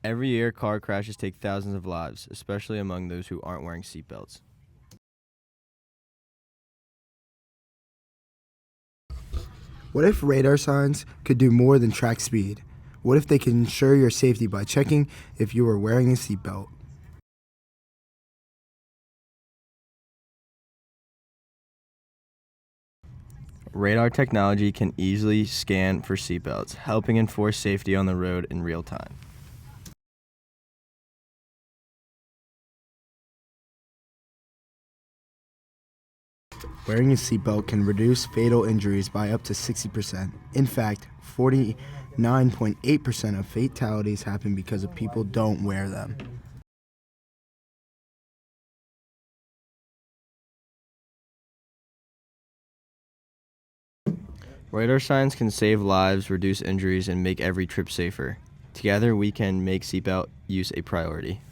Every year, car crashes take thousands of lives, especially among those who aren't wearing seatbelts. What if radar signs could do more than track speed? What if they could ensure your safety by checking if you are wearing a seatbelt? Radar technology can easily scan for seatbelts, helping enforce safety on the road in real time. Wearing a seatbelt can reduce fatal injuries by up to 60%. In fact, 49.8% of fatalities happen because of people don't wear them. Radar signs can save lives, reduce injuries, and make every trip safer. Together, we can make seatbelt use a priority.